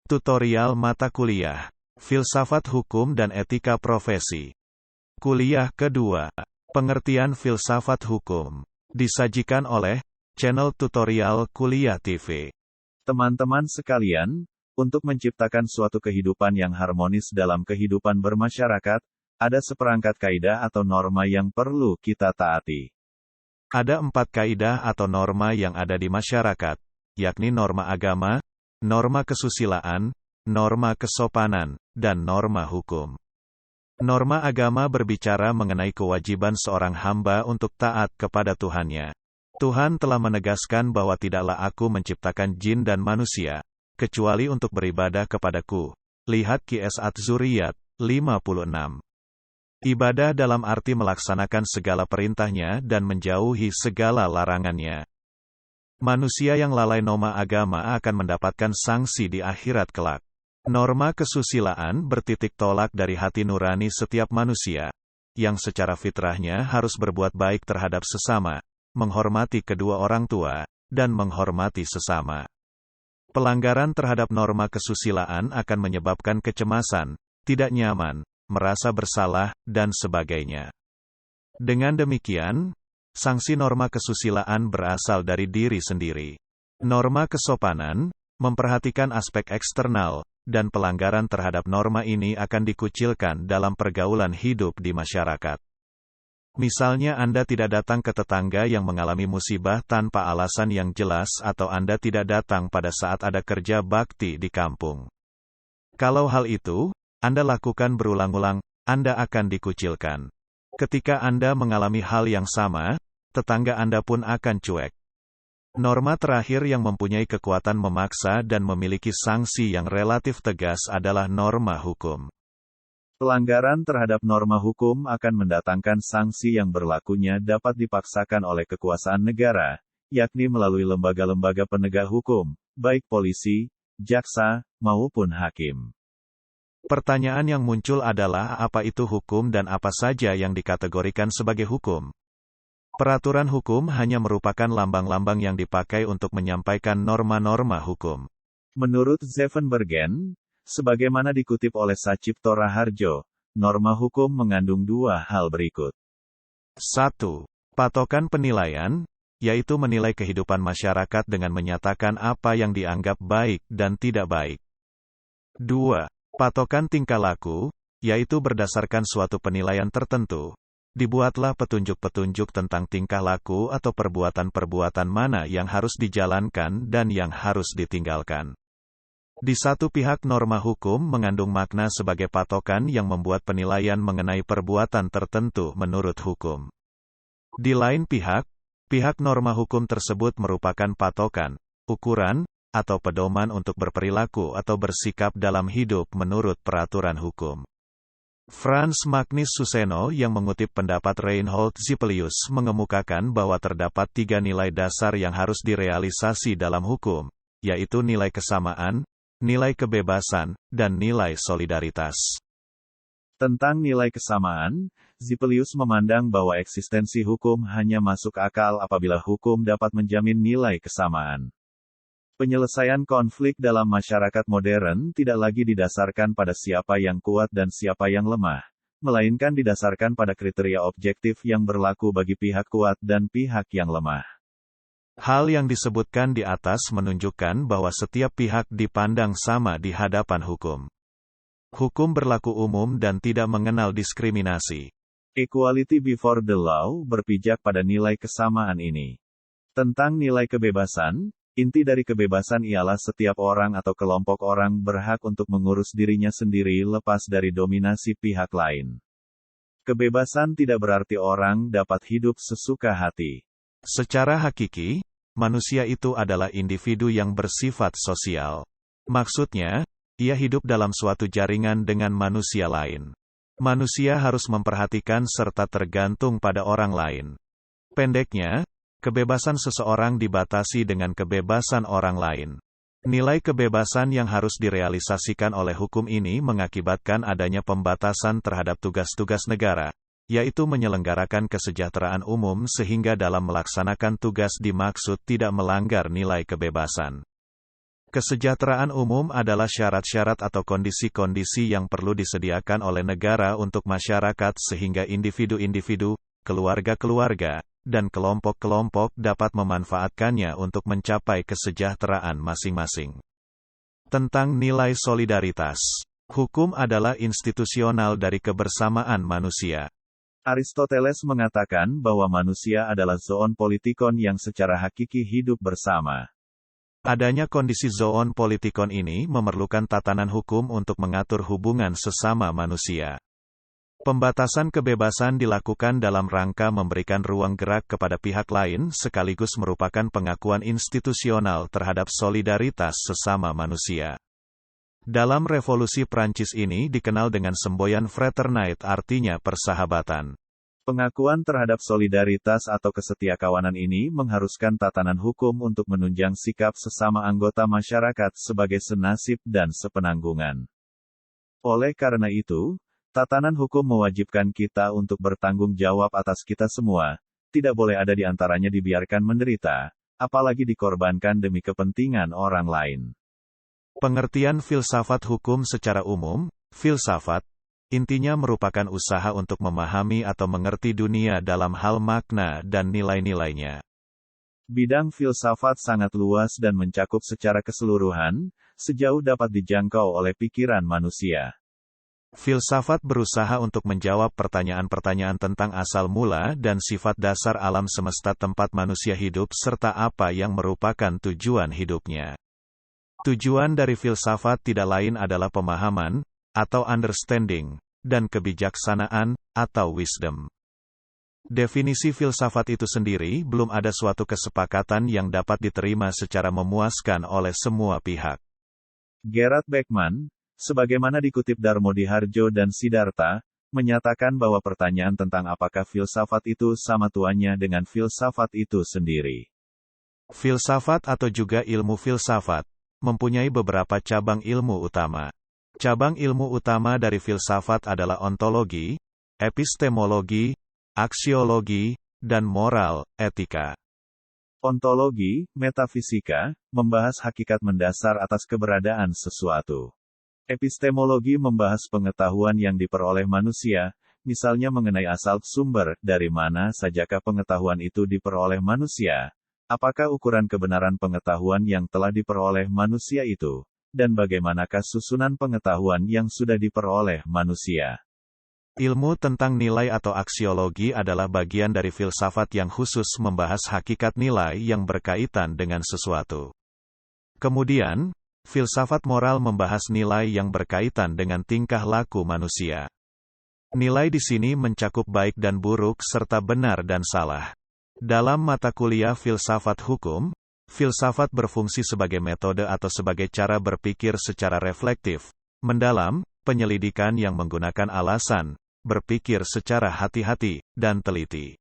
Tutorial mata kuliah, Filsafat Hukum dan Etika Profesi. Kuliah kedua, Pengertian Filsafat Hukum. Disajikan oleh channel Tutorial Kuliah TV. Teman-teman sekalian, untuk menciptakan suatu kehidupan yang harmonis dalam kehidupan bermasyarakat, ada seperangkat kaidah atau norma yang perlu kita taati. Ada 4 kaidah atau norma yang ada di masyarakat, yakni norma agama, norma kesusilaan, norma kesopanan, dan norma hukum. Norma agama berbicara mengenai kewajiban seorang hamba untuk taat kepada Tuhannya. Tuhan telah menegaskan bahwa tidaklah aku menciptakan jin dan manusia, kecuali untuk beribadah kepadaku. Lihat Qs Az-Zuriyat 56. Ibadah dalam arti melaksanakan segala perintahnya dan menjauhi segala larangannya. Manusia yang lalai norma agama akan mendapatkan sanksi di akhirat kelak. Norma kesusilaan bertitik tolak dari hati nurani setiap manusia, yang secara fitrahnya harus berbuat baik terhadap sesama, menghormati kedua orang tua, dan menghormati sesama. Pelanggaran terhadap norma kesusilaan akan menyebabkan kecemasan, tidak nyaman, merasa bersalah, dan sebagainya. Dengan demikian, sanksi norma kesusilaan berasal dari diri sendiri. Norma kesopanan memperhatikan aspek eksternal, dan pelanggaran terhadap norma ini akan dikucilkan dalam pergaulan hidup di masyarakat. Misalnya Anda tidak datang ke tetangga yang mengalami musibah tanpa alasan yang jelas atau Anda tidak datang pada saat ada kerja bakti di kampung. Kalau hal itu Anda lakukan berulang-ulang, Anda akan dikucilkan. Ketika Anda mengalami hal yang sama, tetangga Anda pun akan cuek. Norma terakhir yang mempunyai kekuatan memaksa dan memiliki sanksi yang relatif tegas adalah norma hukum. Pelanggaran terhadap norma hukum akan mendatangkan sanksi yang berlakunya dapat dipaksakan oleh kekuasaan negara, yakni melalui lembaga-lembaga penegak hukum, baik polisi, jaksa, maupun hakim. Pertanyaan yang muncul adalah apa itu hukum dan apa saja yang dikategorikan sebagai hukum? Peraturan hukum hanya merupakan lambang-lambang yang dipakai untuk menyampaikan norma-norma hukum. Menurut Zevenbergen, sebagaimana dikutip oleh Sacipto Raharjo, norma hukum mengandung 2 hal berikut. 1. Patokan penilaian, yaitu menilai kehidupan masyarakat dengan menyatakan apa yang dianggap baik dan tidak baik. 2. Patokan tingkah laku, yaitu berdasarkan suatu penilaian tertentu. Dibuatlah petunjuk-petunjuk tentang tingkah laku atau perbuatan-perbuatan mana yang harus dijalankan dan yang harus ditinggalkan. Di satu pihak norma hukum mengandung makna sebagai patokan yang membuat penilaian mengenai perbuatan tertentu menurut hukum. Di lain pihak, pihak norma hukum tersebut merupakan patokan, ukuran, atau pedoman untuk berperilaku atau bersikap dalam hidup menurut peraturan hukum. Franz Magnus Suseno yang mengutip pendapat Reinhold Zipelius mengemukakan bahwa terdapat 3 nilai dasar yang harus direalisasi dalam hukum, yaitu nilai kesamaan, nilai kebebasan, dan nilai solidaritas. Tentang nilai kesamaan, Zipelius memandang bahwa eksistensi hukum hanya masuk akal apabila hukum dapat menjamin nilai kesamaan. Penyelesaian konflik dalam masyarakat modern tidak lagi didasarkan pada siapa yang kuat dan siapa yang lemah, melainkan didasarkan pada kriteria objektif yang berlaku bagi pihak kuat dan pihak yang lemah. Hal yang disebutkan di atas menunjukkan bahwa setiap pihak dipandang sama di hadapan hukum. Hukum berlaku umum dan tidak mengenal diskriminasi. Equality before the law berpijak pada nilai kesamaan ini. Tentang nilai kebebasan, inti dari kebebasan ialah setiap orang atau kelompok orang berhak untuk mengurus dirinya sendiri lepas dari dominasi pihak lain. Kebebasan tidak berarti orang dapat hidup sesuka hati. Secara hakiki, manusia itu adalah individu yang bersifat sosial. Maksudnya, ia hidup dalam suatu jaringan dengan manusia lain. Manusia harus memperhatikan serta tergantung pada orang lain. Pendeknya, kebebasan seseorang dibatasi dengan kebebasan orang lain. Nilai kebebasan yang harus direalisasikan oleh hukum ini mengakibatkan adanya pembatasan terhadap tugas-tugas negara, yaitu menyelenggarakan kesejahteraan umum sehingga dalam melaksanakan tugas dimaksud tidak melanggar nilai kebebasan. Kesejahteraan umum adalah syarat-syarat atau kondisi-kondisi yang perlu disediakan oleh negara untuk masyarakat sehingga individu-individu, keluarga-keluarga, dan kelompok-kelompok dapat memanfaatkannya untuk mencapai kesejahteraan masing-masing. Tentang nilai solidaritas. Hukum adalah institusional dari kebersamaan manusia. Aristoteles mengatakan bahwa manusia adalah zoon politikon yang secara hakiki hidup bersama. Adanya kondisi zoon politikon ini memerlukan tatanan hukum untuk mengatur hubungan sesama manusia. Pembatasan kebebasan dilakukan dalam rangka memberikan ruang gerak kepada pihak lain sekaligus merupakan pengakuan institusional terhadap solidaritas sesama manusia. Dalam revolusi Prancis ini dikenal dengan semboyan fraternite artinya persahabatan. Pengakuan terhadap solidaritas atau kesetiakawanan ini mengharuskan tatanan hukum untuk menunjang sikap sesama anggota masyarakat sebagai senasib dan sepenanggungan. Oleh karena itu, tatanan hukum mewajibkan kita untuk bertanggung jawab atas kita semua, tidak boleh ada di antaranya dibiarkan menderita, apalagi dikorbankan demi kepentingan orang lain. Pengertian filsafat hukum secara umum, filsafat, intinya merupakan usaha untuk memahami atau mengerti dunia dalam hal makna dan nilai-nilainya. Bidang filsafat sangat luas dan mencakup secara keseluruhan, sejauh dapat dijangkau oleh pikiran manusia. Filsafat berusaha untuk menjawab pertanyaan-pertanyaan tentang asal mula dan sifat dasar alam semesta tempat manusia hidup serta apa yang merupakan tujuan hidupnya. Tujuan dari filsafat tidak lain adalah pemahaman, atau understanding, dan kebijaksanaan, atau wisdom. Definisi filsafat itu sendiri belum ada suatu kesepakatan yang dapat diterima secara memuaskan oleh semua pihak. Gerard Beckman, sebagaimana dikutip Darmodihardjo dan Siddhartha, menyatakan bahwa pertanyaan tentang apakah filsafat itu sama tuanya dengan filsafat itu sendiri. Filsafat atau juga ilmu filsafat, mempunyai beberapa cabang ilmu utama. Cabang ilmu utama dari filsafat adalah ontologi, epistemologi, aksiologi, dan moral, etika. Ontologi, metafisika, membahas hakikat mendasar atas keberadaan sesuatu. Epistemologi membahas pengetahuan yang diperoleh manusia, misalnya mengenai asal sumber, dari mana sajakah pengetahuan itu diperoleh manusia, apakah ukuran kebenaran pengetahuan yang telah diperoleh manusia itu, dan bagaimanakah susunan pengetahuan yang sudah diperoleh manusia. Ilmu tentang nilai atau aksiologi adalah bagian dari filsafat yang khusus membahas hakikat nilai yang berkaitan dengan sesuatu. Kemudian, filsafat moral membahas nilai yang berkaitan dengan tingkah laku manusia. Nilai di sini mencakup baik dan buruk serta benar dan salah. Dalam mata kuliah filsafat hukum, filsafat berfungsi sebagai metode atau sebagai cara berpikir secara reflektif, mendalam, penyelidikan yang menggunakan alasan, berpikir secara hati-hati, dan teliti.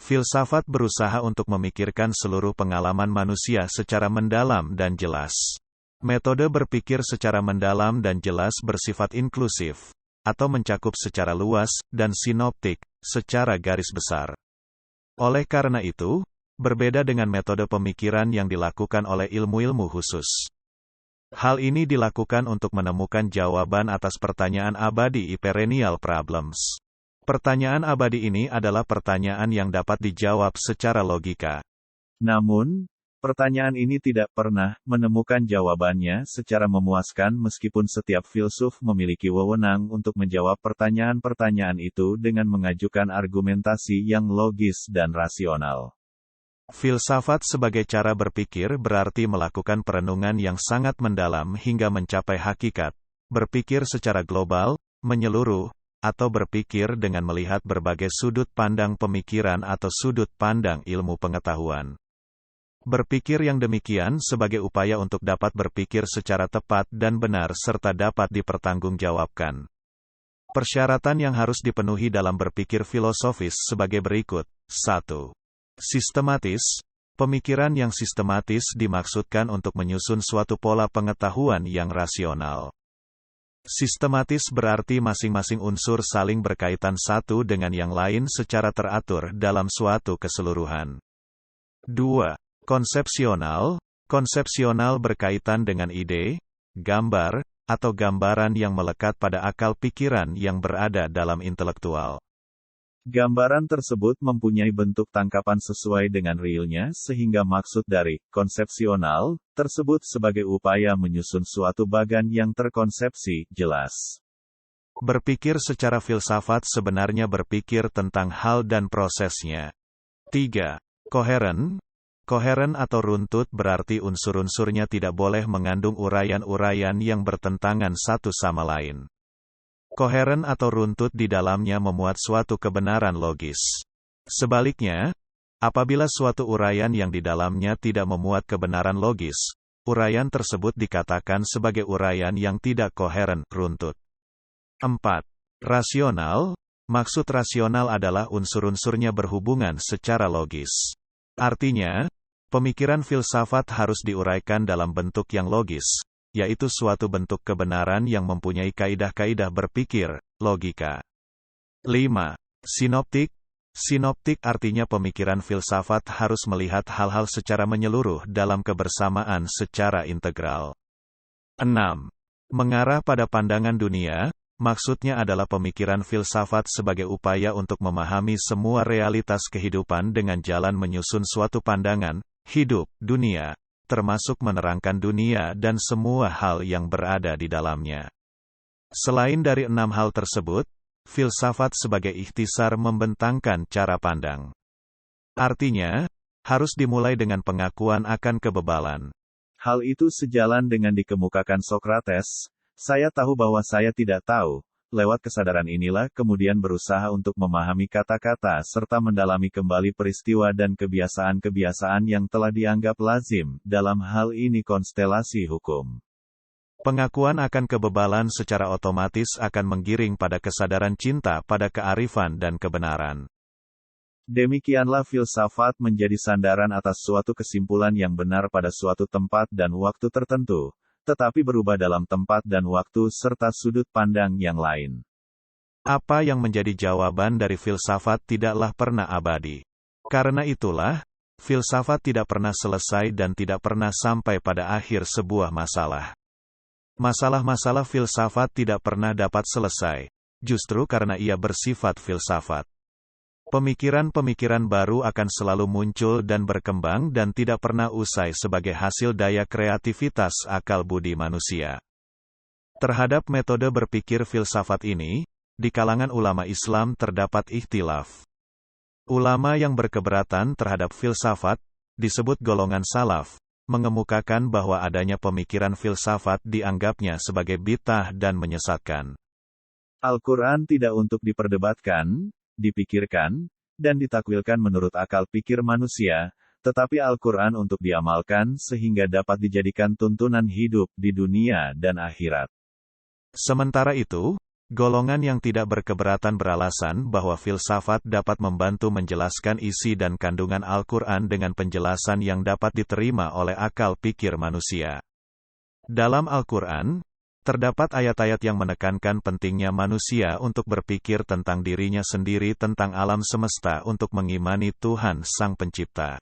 Filsafat berusaha untuk memikirkan seluruh pengalaman manusia secara mendalam dan jelas. Metode berpikir secara mendalam dan jelas bersifat inklusif, atau mencakup secara luas, dan sinoptik, secara garis besar. Oleh karena itu, berbeda dengan metode pemikiran yang dilakukan oleh ilmu-ilmu khusus. Hal ini dilakukan untuk menemukan jawaban atas pertanyaan abadi perennial problems. Pertanyaan abadi ini adalah pertanyaan yang dapat dijawab secara logika. Namun, pertanyaan ini tidak pernah menemukan jawabannya secara memuaskan meskipun setiap filsuf memiliki wewenang untuk menjawab pertanyaan-pertanyaan itu dengan mengajukan argumentasi yang logis dan rasional. Filsafat sebagai cara berpikir berarti melakukan perenungan yang sangat mendalam hingga mencapai hakikat, berpikir secara global, menyeluruh, atau berpikir dengan melihat berbagai sudut pandang pemikiran atau sudut pandang ilmu pengetahuan. Berpikir yang demikian sebagai upaya untuk dapat berpikir secara tepat dan benar serta dapat dipertanggungjawabkan. Persyaratan yang harus dipenuhi dalam berpikir filosofis sebagai berikut. 1. Sistematis, Pemikiran yang sistematis dimaksudkan untuk menyusun suatu pola pengetahuan yang rasional. Sistematis berarti masing-masing unsur saling berkaitan satu dengan yang lain secara teratur dalam suatu keseluruhan. 2. Konsepsional. Konsepsional berkaitan dengan ide, gambar, atau gambaran yang melekat pada akal pikiran yang berada dalam intelektual. Gambaran tersebut mempunyai bentuk tangkapan sesuai dengan realnya sehingga maksud dari konsepsional tersebut sebagai upaya menyusun suatu bagan yang terkonsepsi jelas. Berpikir secara filsafat sebenarnya berpikir tentang hal dan prosesnya. 3. Koheren. Koheren atau runtut berarti unsur-unsurnya tidak boleh mengandung uraian-uraian yang bertentangan satu sama lain. Koheren atau runtut di dalamnya memuat suatu kebenaran logis. Sebaliknya, apabila suatu uraian yang di dalamnya tidak memuat kebenaran logis, uraian tersebut dikatakan sebagai uraian yang tidak koheren, runtut. 4. Rasional. Maksud rasional adalah unsur-unsurnya berhubungan secara logis. Artinya, pemikiran filsafat harus diuraikan dalam bentuk yang logis, yaitu suatu bentuk kebenaran yang mempunyai kaidah-kaidah berpikir, logika. 5. Sinoptik. Sinoptik artinya pemikiran filsafat harus melihat hal-hal secara menyeluruh dalam kebersamaan secara integral. 6. Mengarah pada pandangan dunia. Maksudnya adalah pemikiran filsafat sebagai upaya untuk memahami semua realitas kehidupan dengan jalan menyusun suatu pandangan hidup dunia, termasuk menerangkan dunia dan semua hal yang berada di dalamnya. Selain dari 6 hal tersebut, filsafat sebagai ikhtisar membentangkan cara pandang. Artinya, harus dimulai dengan pengakuan akan kebebalan. Hal itu sejalan dengan dikemukakan Sokrates, saya tahu bahwa saya tidak tahu. Lewat kesadaran inilah kemudian berusaha untuk memahami kata-kata serta mendalami kembali peristiwa dan kebiasaan-kebiasaan yang telah dianggap lazim, dalam hal ini konstelasi hukum. Pengakuan akan kebebalan secara otomatis akan menggiring pada kesadaran cinta pada kearifan dan kebenaran. Demikianlah filsafat menjadi sandaran atas suatu kesimpulan yang benar pada suatu tempat dan waktu tertentu, tetapi berubah dalam tempat dan waktu serta sudut pandang yang lain. Apa yang menjadi jawaban dari filsafat tidaklah pernah abadi. Karena itulah, filsafat tidak pernah selesai dan tidak pernah sampai pada akhir sebuah masalah. Masalah-masalah filsafat tidak pernah dapat selesai, justru karena ia bersifat filsafat. Pemikiran-pemikiran baru akan selalu muncul dan berkembang dan tidak pernah usai sebagai hasil daya kreativitas akal budi manusia. Terhadap metode berpikir filsafat ini, di kalangan ulama Islam terdapat ikhtilaf. Ulama yang berkeberatan terhadap filsafat, disebut golongan salaf, mengemukakan bahwa adanya pemikiran filsafat dianggapnya sebagai bid'ah dan menyesatkan. Al-Quran tidak untuk diperdebatkan, dipikirkan, dan ditakwilkan menurut akal pikir manusia, tetapi Al-Quran untuk diamalkan sehingga dapat dijadikan tuntunan hidup di dunia dan akhirat. Sementara itu, golongan yang tidak berkeberatan beralasan bahwa filsafat dapat membantu menjelaskan isi dan kandungan Al-Quran dengan penjelasan yang dapat diterima oleh akal pikir manusia. Dalam Al-Quran, terdapat ayat-ayat yang menekankan pentingnya manusia untuk berpikir tentang dirinya sendiri tentang alam semesta untuk mengimani Tuhan Sang Pencipta.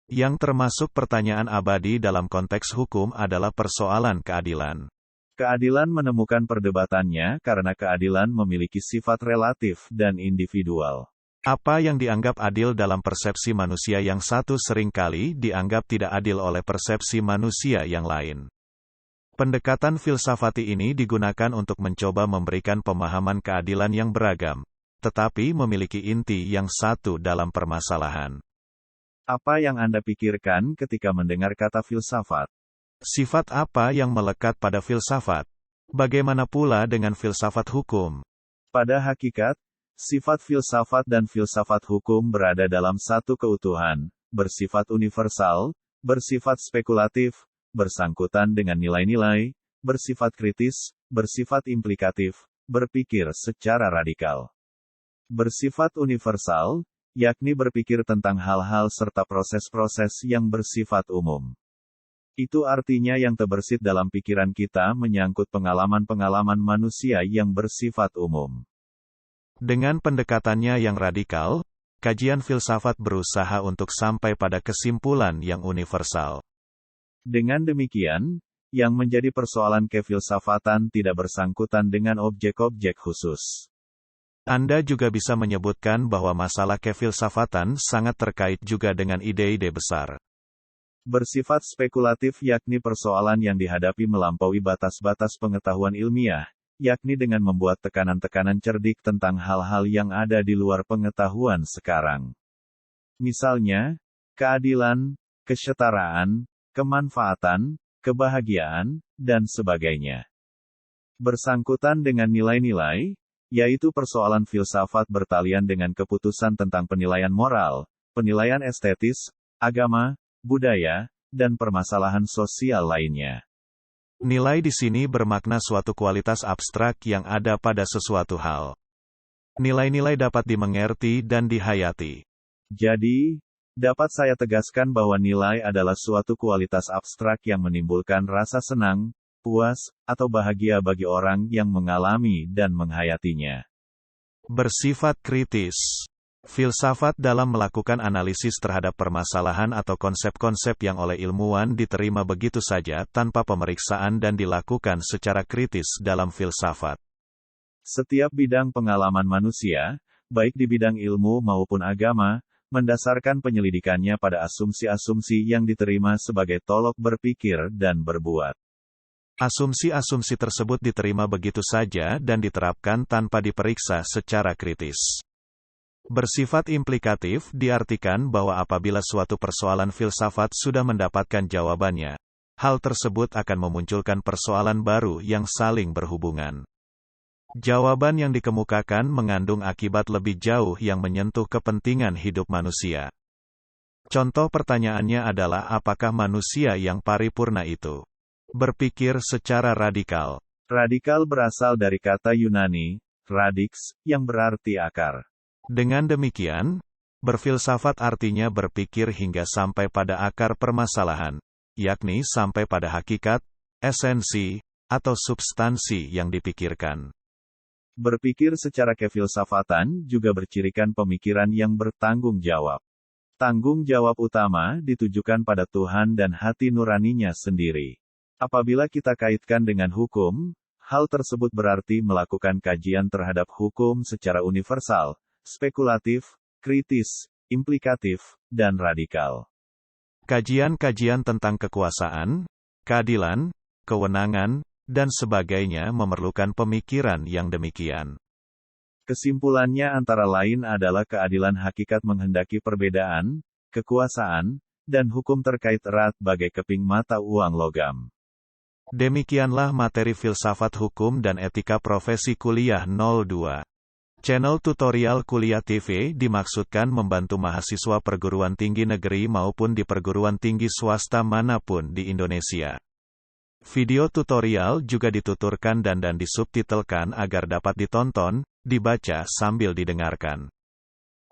Yang termasuk pertanyaan abadi dalam konteks hukum adalah persoalan keadilan. Keadilan menemukan perdebatannya karena keadilan memiliki sifat relatif dan individual. Apa yang dianggap adil dalam persepsi manusia yang satu seringkali dianggap tidak adil oleh persepsi manusia yang lain. Pendekatan filsafati ini digunakan untuk mencoba memberikan pemahaman keadilan yang beragam, tetapi memiliki inti yang satu dalam permasalahan. Apa yang Anda pikirkan ketika mendengar kata filsafat? Sifat apa yang melekat pada filsafat? Bagaimana pula dengan filsafat hukum? Pada hakikat, sifat filsafat dan filsafat hukum berada dalam satu keutuhan, bersifat universal, bersifat spekulatif, bersangkutan dengan nilai-nilai, bersifat kritis, bersifat implikatif, berpikir secara radikal. Bersifat universal, yakni berpikir tentang hal-hal serta proses-proses yang bersifat umum. Itu artinya yang terbersit dalam pikiran kita menyangkut pengalaman-pengalaman manusia yang bersifat umum. Dengan pendekatannya yang radikal, kajian filsafat berusaha untuk sampai pada kesimpulan yang universal. Dengan demikian, yang menjadi persoalan kefilsafatan tidak bersangkutan dengan objek-objek khusus. Anda juga bisa menyebutkan bahwa masalah kefilsafatan sangat terkait juga dengan ide-ide besar. Bersifat spekulatif yakni persoalan yang dihadapi melampaui batas-batas pengetahuan ilmiah, yakni dengan membuat tekanan-tekanan cerdik tentang hal-hal yang ada di luar pengetahuan sekarang. Misalnya, keadilan, kesetaraan, kemanfaatan, kebahagiaan, dan sebagainya. Bersangkutan dengan nilai-nilai, yaitu persoalan filsafat bertalian dengan keputusan tentang penilaian moral, penilaian estetis, agama, budaya, dan permasalahan sosial lainnya. Nilai di sini bermakna suatu kualitas abstrak yang ada pada sesuatu hal. Nilai-nilai dapat dimengerti dan dihayati. Jadi, dapat saya tegaskan bahwa nilai adalah suatu kualitas abstrak yang menimbulkan rasa senang, puas, atau bahagia bagi orang yang mengalami dan menghayatinya. Bersifat kritis. Filsafat dalam melakukan analisis terhadap permasalahan atau konsep-konsep yang oleh ilmuwan diterima begitu saja tanpa pemeriksaan dan dilakukan secara kritis dalam filsafat. Setiap bidang pengalaman manusia, baik di bidang ilmu maupun agama, mendasarkan penyelidikannya pada asumsi-asumsi yang diterima sebagai tolok berpikir dan berbuat. Asumsi-asumsi tersebut diterima begitu saja dan diterapkan tanpa diperiksa secara kritis. Bersifat implikatif diartikan bahwa apabila suatu persoalan filsafat sudah mendapatkan jawabannya, hal tersebut akan memunculkan persoalan baru yang saling berhubungan. Jawaban yang dikemukakan mengandung akibat lebih jauh yang menyentuh kepentingan hidup manusia. Contoh pertanyaannya adalah apakah manusia yang paripurna itu berpikir secara radikal? Radikal berasal dari kata Yunani, radix, yang berarti akar. Dengan demikian, berfilsafat artinya berpikir hingga sampai pada akar permasalahan, yakni sampai pada hakikat, esensi, atau substansi yang dipikirkan. Berpikir secara kefilsafatan juga bercirikan pemikiran yang bertanggung jawab. Tanggung jawab utama ditujukan pada Tuhan dan hati nuraninya sendiri. Apabila kita kaitkan dengan hukum, hal tersebut berarti melakukan kajian terhadap hukum secara universal, spekulatif, kritis, implikatif, dan radikal. Kajian-kajian tentang kekuasaan, keadilan, kewenangan, dan sebagainya memerlukan pemikiran yang demikian. Kesimpulannya antara lain adalah keadilan hakikat menghendaki perbedaan, kekuasaan, dan hukum terkait erat bagai keping mata uang logam. Demikianlah materi filsafat hukum dan etika profesi kuliah 02. Channel tutorial kuliah TV dimaksudkan membantu mahasiswa perguruan tinggi negeri maupun di perguruan tinggi swasta manapun di Indonesia. Video tutorial juga dituturkan dan disubtitelkan agar dapat ditonton, dibaca sambil didengarkan.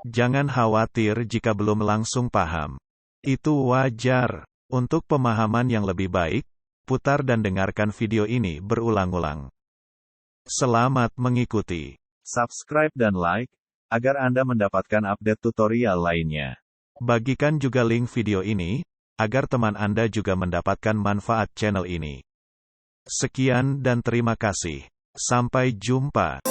Jangan khawatir jika belum langsung paham. Itu wajar. Untuk pemahaman yang lebih baik, putar dan dengarkan video ini berulang-ulang. Selamat mengikuti. Subscribe dan like, agar Anda mendapatkan update tutorial lainnya. Bagikan juga link video ini, agar teman Anda juga mendapatkan manfaat channel ini. Sekian dan terima kasih. Sampai jumpa.